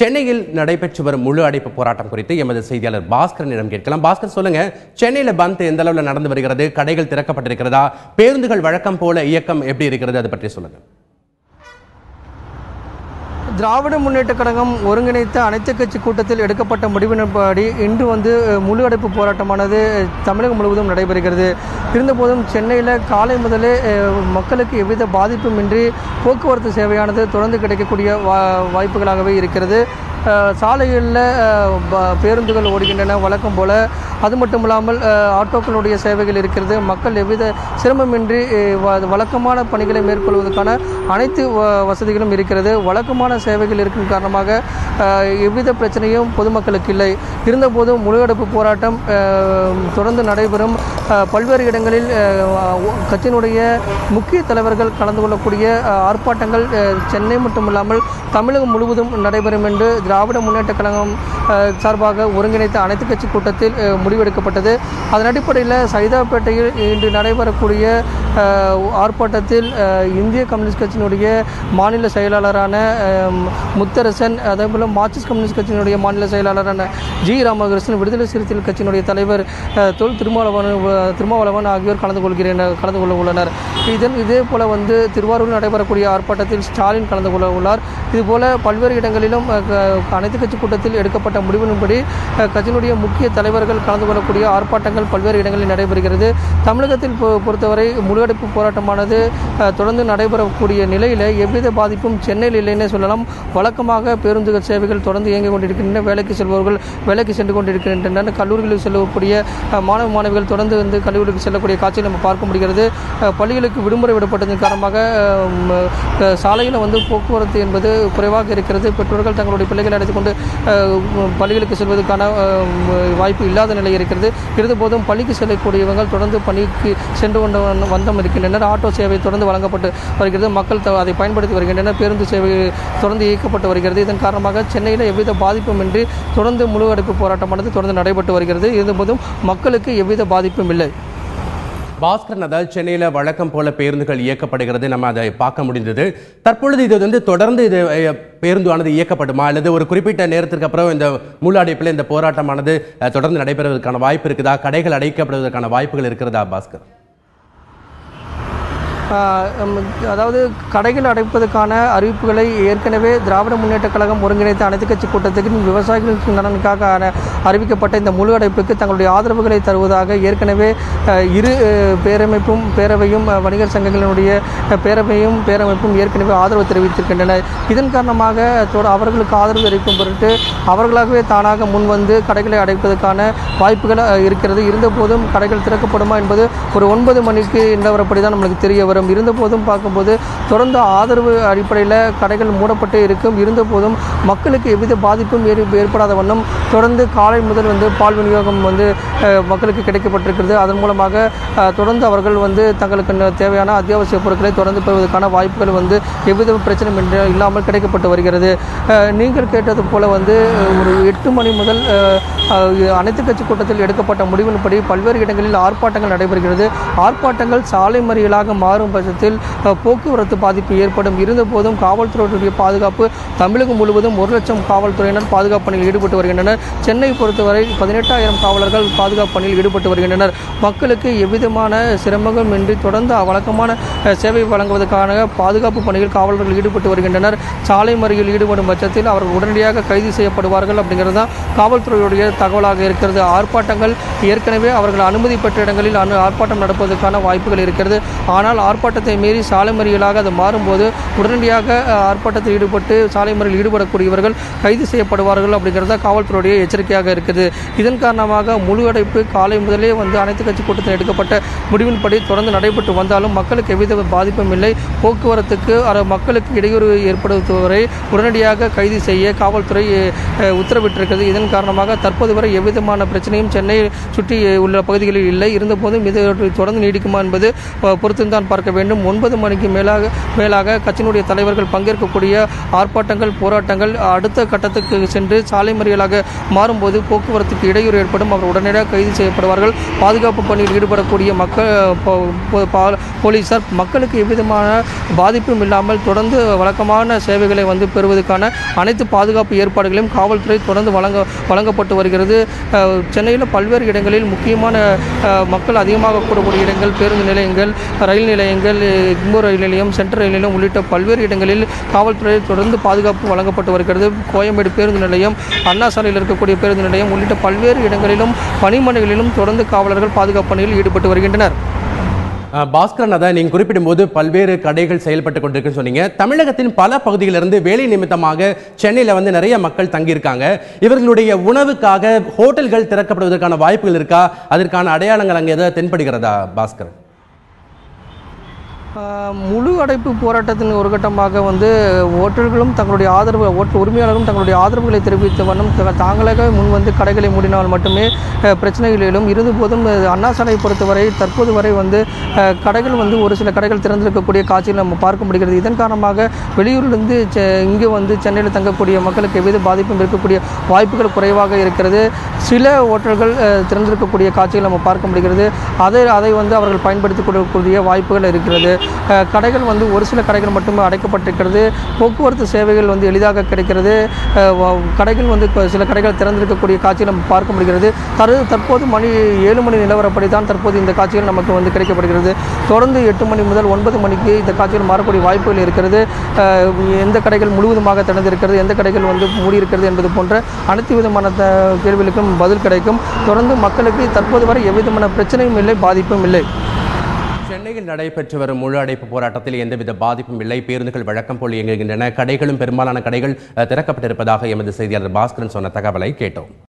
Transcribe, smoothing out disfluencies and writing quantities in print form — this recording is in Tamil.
சென்னையில் நடைபெற்று வரும் முழு அடைப்பு போராட்டம் குறித்து எமது செய்தியாளர் பாஸ்கரனிடம் கேட்கலாம். பாஸ்கர், சொல்லுங்க, சென்னையில பந்த் எந்த அளவில் நடந்து வருகிறது? கடைகள் திறக்கப்பட்டிருக்கிறதா? பேருந்துகள் வழக்கம் போல இயக்கம் எப்படி இருக்கிறது? அது பற்றி சொல்லுங்க. திராவிட முன்னேற்ற கழகம் ஒருங்கிணைத்த அனைத்து கட்சி கூட்டத்தில் எடுக்கப்பட்ட முடிவின்படி இன்று முழு அடைப்பு போராட்டமானது தமிழகம் முழுவதும் நடைபெறுகிறது. இருந்தபோதும் சென்னையில் காலை முதலே மக்களுக்கு எவ்வித பாதிப்புமின்றி போக்குவரத்து சேவையானது தொடர்ந்து கிடைக்கக்கூடிய வாய்ப்புகளாகவே இருக்கிறது. சாலைகளில் பேருந்துகள் ஓடுகின்றன வழக்கம் போல. அது மட்டும் இல்லாமல் ஆட்டோக்களுடைய சேவைகள் இருக்கிறது. மக்கள் எவ்வித சிரமமின்றி வழக்கமான பணிகளை மேற்கொள்வதற்கான அனைத்து வசதிகளும் இருக்கிறது. வழக்கமான சேவைகள் இருக்கும் காரணமாக எவ்வித பிரச்சனையும் பொதுமக்களுக்கு இல்லை. இருந்தபோதும் முழு அடைப்பு போராட்டம் தொடர்ந்து நடைபெறும். பல்வேறு இடங்களில் கட்சியினுடைய முக்கிய தலைவர்கள் கலந்து கொள்ளக்கூடிய ஆர்ப்பாட்டங்கள் சென்னை மட்டுமில்லாமல் தமிழகம் முழுவதும் நடைபெறும் என்று திராவிட முன்னேற்ற கழகம் சார்பாக ஒருங்கிணைத்த அனைத்து கட்சி கூட்டத்தில் முடிவெடுக்கப்பட்டது. அதன் அடிப்படையில் சைதாப்பேட்டையில் இன்று நடைபெறக்கூடிய ஆர்ப்பாட்டத்தில் இந்திய கம்யூனிஸ்ட் கட்சியினுடைய மாநில செயலாளரான முத்தரசன், அதேபோல் மார்க்சிஸ்ட் கம்யூனிஸ்ட் கட்சியினுடைய மாநில செயலாளரான ஜி ராமகிருஷ்ணன், விடுதலை சிறுத்தைகள் கட்சியினுடைய தலைவர் தொல் திருமாவளவன் ஆகியோர் கலந்து கொள்ள உள்ளனர். இதே போல திருவாரூரில் நடைபெறக்கூடிய ஆர்ப்பாட்டத்தில் ஸ்டாலின் கலந்து கொள்ள உள்ளார். இதுபோல பல்வேறு இடங்களிலும் அனைத்து கட்சி கூட்டத்தில் எடுக்கப்பட்ட முடிவின்படி கட்சியினுடைய முக்கிய தலைவர்கள் கலந்து கொள்ளக்கூடிய ஆர்ப்பாட்டங்கள் பல்வேறு இடங்களில் நடைபெறுகிறது. தமிழகத்தில் பொறுத்தவரை முழு அடைப்பு போராட்டமானது தொடர்ந்து நடைபெறக்கூடிய நிலையில் எவ்வித பாதிப்பும் சென்னையில் இல்லைன்னே சொல்லலாம். வழக்கமாக பேருந்துகள் சேவைகள் தொடர்ந்து இயங்கிக் கொண்டிருக்கின்றன. வேலைக்கு செல்பவர்கள் வேலைக்கு சென்று கொண்டிருக்கின்றனர். கல்லூரிகளில் செல்லக்கூடிய மாணவ மாணவிகள் தொடர்ந்து கல்லூரிக்கு செல்லக்கூடிய காட்சியை நம்ம பார்க்க முடிகிறது. பள்ளிகளுக்கு விடுமுறை விடப்பட்டதன் காரணமாக சாலையில் போக்குவரத்து என்பது குறைவாக இருக்கிறது. பெற்றோர்கள் தங்களுடைய பிள்ளைகளை அழைத்துக் கொண்டு பள்ளிகளுக்கு செல்வதற்கான வாய்ப்பு இல்லாத நிலை இருக்கிறது. இருந்தபோதும் பள்ளிக்கு செல்லக்கூடியவர்கள் தொடர்ந்து பணிக்கு சென்று வந்தம் இருக்கின்றனர். ஆட்டோ சேவை தொடர்ந்து வழங்கப்பட்டு வருகிறது. மக்கள் அதை பயன்படுத்தி வருகின்றனர். பேருந்து சேவை தொடர்ந்து இயக்கப்பட்டு வருகிறது. இதன் காரணமாக சென்னையில் எவ்வித பாதிப்புமின்றி தொடர்ந்து முழு அடைப்பு போராட்டமானது தொடர்ந்து நடைபெற்று வருகிறது. இருந்தபோதும் மக்களுக்கு எவ்வித பாதிப்பும் இல்லை. பாஸ்கரன், அதாவது சென்னையில் வழக்கம் போல பேருந்துகள் இயக்கப்படுகிறது, நம்ம அதை பார்க்க முடிந்தது. தற்பொழுது இது தொடர்ந்து இது பேருந்தானது இயக்கப்படுமா, அல்லது ஒரு குறிப்பிட்ட நேரத்திற்கு அப்புறம் இந்த முழு அடைப்பில் இந்த போராட்டமானது தொடர்ந்து நடைபெறுவதற்கான வாய்ப்பு இருக்குதா? கடைகள் அடைக்கப்படுவதற்கான வாய்ப்புகள் இருக்கிறதா பாஸ்கர்? அதாவது கடைகள் அடைப்பதற்கான அறிவிப்புகளை ஏற்கனவே திராவிட முன்னேற்ற கழகம் ஒருங்கிணைத்த அனைத்து கட்சி கூட்டத்துக்கு விவசாயிகளுக்கு நலனுக்காக அறிவிக்கப்பட்ட இந்த முழு அடைப்புக்கு தங்களுடைய ஆதரவுகளை தருவதாக ஏற்கனவே இரு பேரவையும் வணிகர் சங்கங்களினுடைய பேரமைப்பும் ஏற்கனவே ஆதரவு தெரிவித்திருக்கின்றன. இதன் காரணமாக அவர்களுக்கு ஆதரவு தெரிவிக்கும் பொருட்டு அவர்களாகவே தானாக முன்வந்து கடைகளை அடைப்பதற்கான வாய்ப்புகள் இருக்கிறது. இருந்தபோதும் கடைகள் திறக்கப்படுமா என்பது ஒரு 9 மணிக்கு நிலவரப்படி தான் நம்மளுக்கு தெரிய வரும். இருந்தபோதும் பார்க்கும்போது தொடர்ந்து ஆதரவு அடிப்படையில் கடைகள் மூடப்பட்டு இருக்கும். இருந்தபோதும் மக்களுக்கு எவ்வித பாதிப்பும் ஏற்படாத வண்ணம் தொடர்ந்து காலை முதல் பால் விநியோகம் மக்களுக்கு கிடைக்கப்பட்டிருக்கிறது. அதன் மூலமாக தொடர்ந்து அவர்கள் தங்களுக்கு தேவையான அத்தியாவசிய பொருட்களை தொடர்ந்து பெறுவதற்கான வாய்ப்புகள் எவ்வித பிரச்சனையும் இல்லாமல் கிடைக்கப்பட்டு வருகிறது. நீங்கள் கேட்டது போல ஒரு 8 மணி முதல் அனைத்து கட்சி கூட்டத்தில் எடுக்கப்பட்ட முடிவின்படி பல்வேறு இடங்களில் ஆர்ப்பாட்டங்கள் நடைபெறுகிறது. ஆர்ப்பாட்டங்கள் சாலை மறியலாக மாறும் பட்சத்தில் போக்குவரத்து பாதிப்பு ஏற்படும். இருந்தபோதும் காவல்துறையுடைய பாதுகாப்பு தமிழகம் முழுவதும் 1 லட்சம் காவல்துறையினர் பாதுகாப்பு பணியில் ஈடுபட்டு வருகின்றனர். சென்னை பொறுத்தவரை 18,000 காவலர்கள் பாதுகாப்பு பணியில் ஈடுபட்டு வருகின்றனர். மக்களுக்கு எவ்விதமான சிரமங்களும் இன்றி தொடர்ந்து வழக்கமான சேவை வழங்குவதற்கான பாதுகாப்பு பணியில் காவலர்கள் ஈடுபட்டு வருகின்றனர். சாலை மறியலில் ஈடுபடும் பட்சத்தில் அவர்கள் உடனடியாக கைது செய்யப்படுவார்கள் அப்படிங்கிறது தான் காவல்துறையுடைய தகவலாக இருக்கிறது. ஆர்ப்பாட்டங்கள் ஏற்கனவே அவர்கள் அனுமதி பெற்ற இடங்களில் ஆர்ப்பாட்டம் நடப்பதற்கான வாய்ப்புகள் இருக்கிறது. ஆனால் ஆர்ப்பாட்டத்தை மீறி சாலை மறியலாக அது மாறும்போது உடனடியாக ஆர்ப்பாட்டத்தில் ஈடுபட்டு சாலை மறியலில் ஈடுபடக்கூடியவர்கள் கைது செய்யப்படுவார்கள் அப்படிங்கிறத காவல்துறையுடைய எச்சரிக்கையாக இருக்குது. இதன் காரணமாக முழு அடைப்பு காலை முதலே அனைத்து கட்சி கூட்டத்தில் எடுக்கப்பட்ட முடிவின்படி தொடர்ந்து நடைபெற்று வந்தாலும் மக்களுக்கு எவ்வித பாதிப்பும் இல்லை. போக்குவரத்துக்கு மக்களுக்கு இடையூறு ஏற்படுத்துவரை உடனடியாக கைது செய்ய காவல்துறை உத்தரவிட்டிருக்கிறது. இதன் காரணமாக தற்போது வரை எவ்விதமான பிரச்சனையும் சென்னையை சுற்றி உள்ள பகுதிகளில் இல்லை. இருந்தபோதும் இது தொடர்ந்து நீடிக்குமா என்பது பொறுத்து தான் பார்க்க பார்க்க வேண்டும். 9 மணிக்கு மேலாக கட்சியினுடைய தலைவர்கள் பங்கேற்கக்கூடிய ஆர்ப்பாட்டங்கள், போராட்டங்கள் அடுத்த கட்டத்துக்கு சென்று சாலை மறியலாக மாறும்போது போக்குவரத்துக்கு இடையூறு ஏற்படும். அவர் உடனடியாக கைது செய்யப்படுவார்கள். பாதுகாப்பு பணியில் ஈடுபடக்கூடிய போலீசார் மக்களுக்கு எவ்விதமான பாதிப்பும் இல்லாமல் தொடர்ந்து வழக்கமான சேவைகளை பெறுவதற்கான அனைத்து பாதுகாப்பு ஏற்பாடுகளையும் காவல்துறை தொடர்ந்து வழங்கப்பட்டு வருகிறது. சென்னையில் பல்வேறு இடங்களில் முக்கியமான மக்கள் அதிகமாக கூடக்கூடிய இடங்கள், பேருந்து நிலையங்கள், ரயில் நிலையங்கள், எக்மோர் ரயில் நிலையம், சென்ட்ரல் ரயில் நிலையம் உள்ளிட்ட பல்வேறு இடங்களில் காவல்துறை தொடர்ந்து பாதுகாப்பு வழங்கப்பட்டு வருகிறது. கோயம்பேடு பேருந்து நிலையம், அண்ணா சாலையில் இருக்கக்கூடிய பேருந்து நிலையம் உள்ளிட்ட பல்வேறு இடங்களிலும் பணிமனைகளிலும் தொடர்ந்து காவலர்கள் பாதுகாப்பு பணியில் ஈடுபட்டு வருகின்றனர். பாஸ்கரன், அதை நீங்க குறிப்பிடும் போது பல்வேறு கடைகள் செயல்பட்டு கொண்டிருக்குன்னு சொன்னீங்க. தமிழகத்தின் பல பகுதிகளிலிருந்து வேலை நிமித்தமாக சென்னையில நிறைய மக்கள் தங்கியிருக்காங்க. இவர்களுடைய உணவுக்காக ஹோட்டல்கள் திறக்கப்படுவதற்கான வாய்ப்புகள் இருக்கா? அதற்கான அடையாளங்கள் அங்கே ஏதாவது தென்படுகிறதா பாஸ்கரன்? முழு அடைப்பு போராட்டத்தின் ஒரு கட்டமாக ஓட்டல்களும் தங்களுடைய ஓட்டல் உரிமையாளர்களும் தங்களுடைய ஆதரவுகளை தெரிவித்த வண்ணம் தாங்களாக முன் கடைகளை மூடினால் மட்டுமே பிரச்சனைகள் எழும். இருந்தபோதும் அண்ணா சாலையை பொறுத்தவரை தற்போது வரை கடைகள் ஒரு சில கடைகள் திறந்திருக்கக்கூடிய காட்சியில் நம்ம பார்க்க முடிகிறது. இதன் காரணமாக வெளியூரிலிருந்து இங்கே சென்னையில் தங்கக்கூடிய மக்களுக்கு எவ்வித பாதிப்பும் இருக்கக்கூடிய வாய்ப்புகள் குறைவாக இருக்கிறது. சில ஓட்டல்கள் திறந்திருக்கக்கூடிய காட்சிகள் நம்ம பார்க்க முடிகிறது. அதை அவர்கள் பயன்படுத்திக் கொள்ளக்கூடிய வாய்ப்புகள் இருக்கிறது. கடைகள் ஒரு சில கடைகள் மட்டுமே அடைக்கப்பட்டிருக்கிறது. போக்குவரத்து சேவைகள் எளிதாக கிடைக்கிறது. கடைகள் சில கடைகள் திறந்திருக்கக்கூடிய காட்சியை நம்ம பார்க்க முடிகிறது. தற்போது மணி 7 மணி நிலவரப்படி தான் தற்போது இந்த காட்சிகள் நமக்கு கிடைக்கப்படுகிறது. தொடர்ந்து 8 மணி முதல் 9 மணிக்கு இந்த காட்சிகள் மாறக்கூடிய வாய்ப்புகள் இருக்கிறது. எந்த கடைகள் முழுவதுமாக திறந்திருக்கிறது, எந்த கடைகள் மூடியிருக்கிறது என்பது போன்ற அனைத்து விதமான கேள்விகளுக்கும் பதில் கிடைக்கும். தொடர்ந்து மக்களுக்கு தற்போது வரை எவ்விதமான பிரச்சனையும் இல்லை, பாதிப்பும் இல்லை. சென்னையில் நடைபெற்று வரும் முழு அடைப்பு போராட்டத்தில் எந்தவித பாதிப்பும் இல்லை. பேருந்துகள் வழக்கம் போல் இயங்குகின்றன. கடைகளும் பெரும்பாலான கடைகள் திறக்கப்பட்டிருப்பதாக எமது செய்தியாளர் பாஸ்கரன் சொன்ன தகவலை கேட்டோம்.